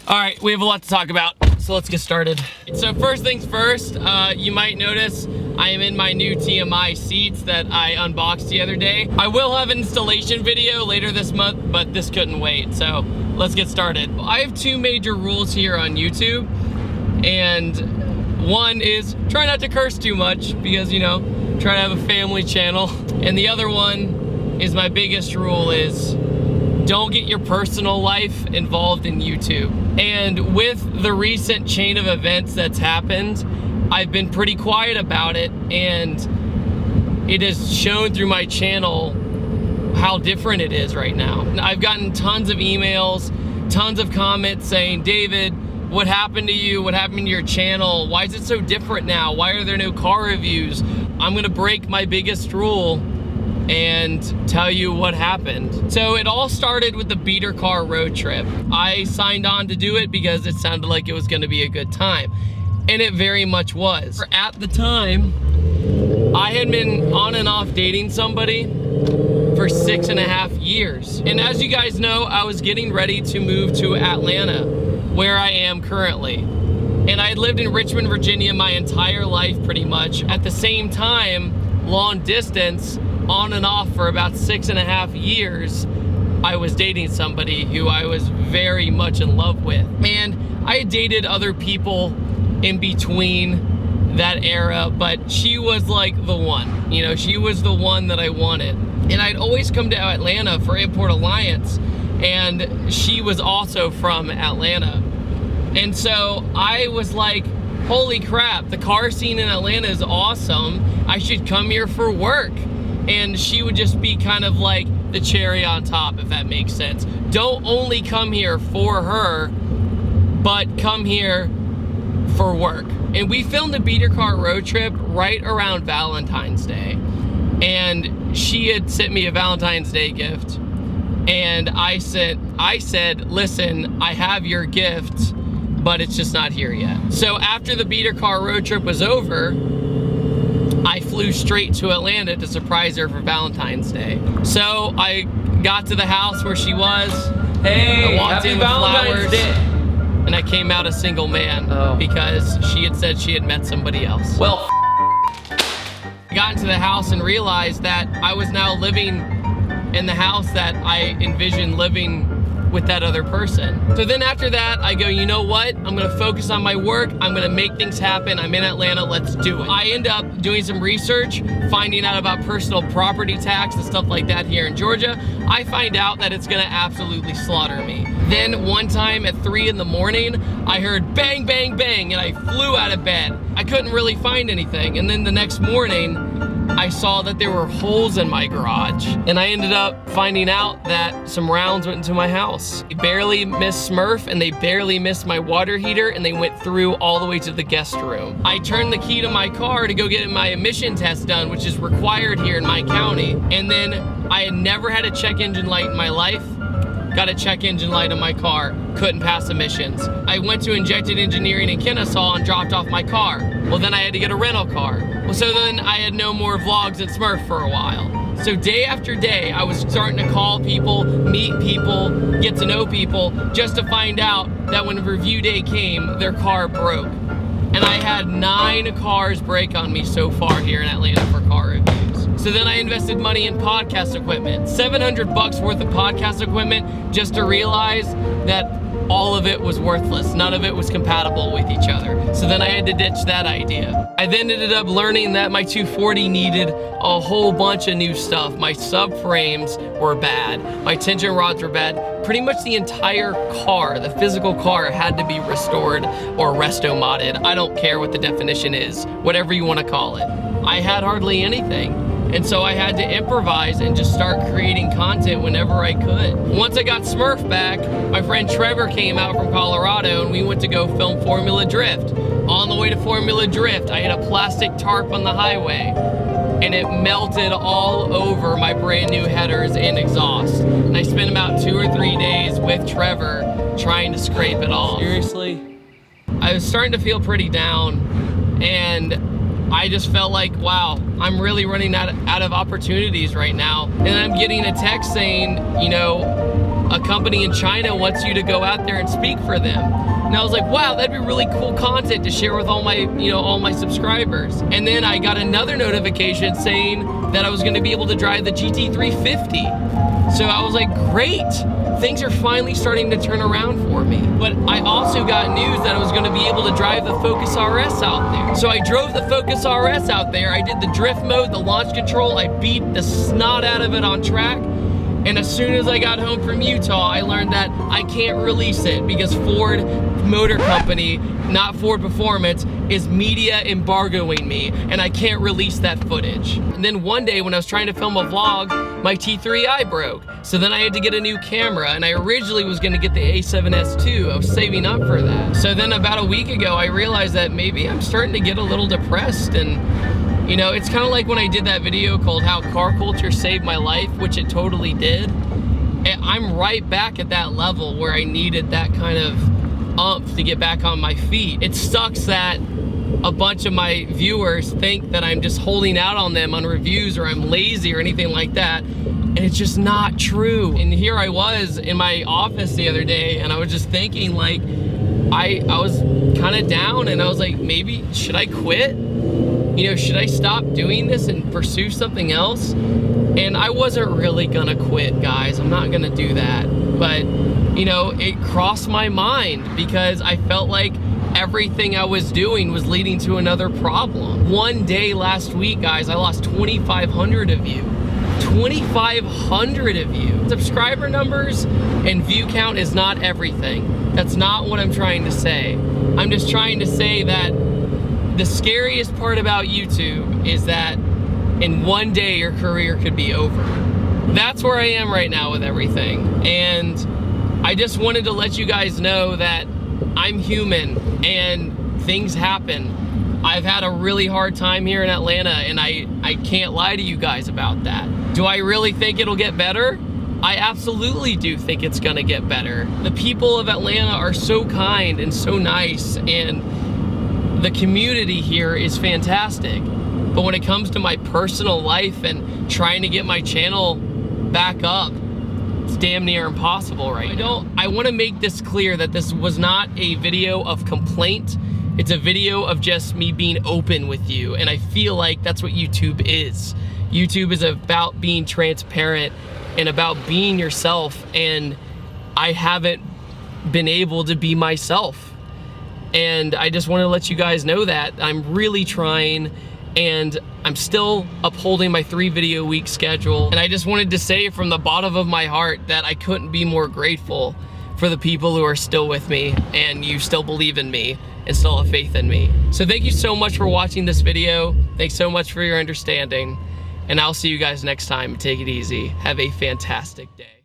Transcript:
All right, we have a lot to talk about, so let's get started. So first things first, you might notice I am in my new TMI seats that I unboxed the other day. I will have an installation video later this month, but this couldn't wait, so let's get started. I have two major rules here on YouTube, and one is try not to curse too much because, you know, try to have a family channel. And the other one is my biggest rule is don't get your personal life involved in YouTube. And with the recent chain of events that's happened, I've been pretty quiet about it, and it has shown through my channel how different it is right now. I've gotten tons of emails, tons of comments saying, David, what happened to you? What happened to your channel? Why is it so different now? Why are there no car reviews? I'm gonna break my biggest rule and tell you what happened. So it all started with the beater car road trip. I signed on to do it because it sounded like it was gonna be a good time. And it very much was. At the time, I had been on and off dating somebody for 6.5 years. And as you guys know, I was getting ready to move to Atlanta, where I am currently. And I had lived in Richmond, Virginia my entire life pretty much. At the same time, long distance, on and off for about 6.5 years, I was dating somebody who I was very much in love with. And I had dated other people in between that era, but she was like the one. You know, she was the one that I wanted. And I'd always come to Atlanta for Import Alliance, and she was also from Atlanta. And so I was like, holy crap, the car scene in Atlanta is awesome. I should come here for work. And she would just be kind of like the cherry on top, if that makes sense. Don't only come here for her, but come here for work. And we filmed a beater car road trip right around Valentine's Day. And she had sent me a Valentine's Day gift. And I said, listen, I have your gift, but it's just not here yet. So after the beater car road trip was over, I flew straight to Atlanta to surprise her for Valentine's Day. So I got to the house where she was. Hey, I walked in with flowers, and I came out a single man because she had said she had met somebody else. Well, I got into the house and realized that I was now living in the house that I envisioned living with that other person. So then after that, I go, you know what? I'm gonna focus on my work. I'm gonna make things happen. I'm in Atlanta, let's do it. I end up doing some research, finding out about personal property tax and stuff like that here in Georgia. I find out that it's gonna absolutely slaughter me. Then one time at 3 in the morning, I heard bang, bang, bang, and I flew out of bed. I couldn't really find anything. And then the next morning, I saw that there were holes in my garage, and I ended up finding out that some rounds went into my house. They barely missed Smurf, and they barely missed my water heater, and they went through all the way to the guest room. I turned the key to my car to go get my emission test done, which is required here in my county, and then I had never had a check engine light in my life. Got a check engine light on my car, couldn't pass emissions. I went to Injected Engineering in Kennesaw and dropped off my car. Well, then I had to get a rental car. Well, so then I had no more vlogs at Smurf for a while. So day after day, I was starting to call people, meet people, get to know people, just to find out that when review day came, their car broke. And I had 9 cars break on me so far here in Atlanta for car reviews. So then I invested money in podcast equipment, $700 worth of podcast equipment, just to realize that all of it was worthless. None of it was compatible with each other. So then I had to ditch that idea. I then ended up learning that my 240 needed a whole bunch of new stuff. My subframes were bad. My tension rods were bad. Pretty much the entire car, the physical car, had to be restored or resto modded. I don't care what the definition is, whatever you want to call it. I had hardly anything. And so I had to improvise and just start creating content whenever I could. Once I got Smurf back, my friend Trevor came out from Colorado and we went to go film Formula Drift. On the way to Formula Drift, I had a plastic tarp on the highway and it melted all over my brand new headers and exhaust. And I spent about 2 or 3 days with Trevor trying to scrape it off. Seriously? I was starting to feel pretty down, and I just felt like, wow, I'm really running out of opportunities right now. And I'm getting a text saying, you know, a company in China wants you to go out there and speak for them. And I was like, wow, that'd be really cool content to share with all my, all my subscribers. And then I got another notification saying that I was gonna be able to drive the GT350. So I was like, great, things are finally starting to turn around for me. But I also got news that I was gonna be able to drive the Focus RS out there. So I drove the Focus RS out there, I did the drift mode, the launch control, I beat the snot out of it on track. And as soon as I got home from Utah, I learned that I can't release it because Ford Motor Company, not Ford Performance, is media embargoing me, and I can't release that footage. And then one day when I was trying to film a vlog, my T3i broke. So then I had to get a new camera, and I originally was gonna get the A7S II. I was saving up for that. So then about a week ago, I realized that maybe I'm starting to get a little depressed, and it's kind of like when I did that video called How Car Culture Saved My Life, which it totally did. And I'm right back at that level where I needed that kind of umph to get back on my feet. It sucks that a bunch of my viewers think that I'm just holding out on them on reviews or I'm lazy or anything like that. And it's just not true. And here I was in my office the other day and I was just thinking like, I was kind of down and I was like, maybe should I quit? Should I stop doing this and pursue something else? And I wasn't really gonna quit, guys. I'm not gonna do that. But, it crossed my mind because I felt like everything I was doing was leading to another problem. One day last week, guys, I lost 2,500 of you. 2,500 of you. Subscriber numbers and view count is not everything. That's not what I'm trying to say. I'm just trying to say that the scariest part about YouTube is that in one day your career could be over. That's where I am right now with everything. And I just wanted to let you guys know that I'm human and things happen. I've had a really hard time here in Atlanta and I can't lie to you guys about that. Do I really think it'll get better? I absolutely do think it's gonna get better. The people of Atlanta are so kind and so nice, and the community here is fantastic. But when it comes to my personal life and trying to get my channel back up, it's damn near impossible right now. I want to make this clear that this was not a video of complaint. It's a video of just me being open with you. And I feel like that's what YouTube is. YouTube is about being transparent and about being yourself. And I haven't been able to be myself. And I just want to let you guys know that I'm really trying, and I'm still upholding my 3-video week schedule. And I just wanted to say from the bottom of my heart that I couldn't be more grateful for the people who are still with me and you still believe in me and still have faith in me. So thank you so much for watching this video. Thanks so much for your understanding. And I'll see you guys next time. Take it easy. Have a fantastic day.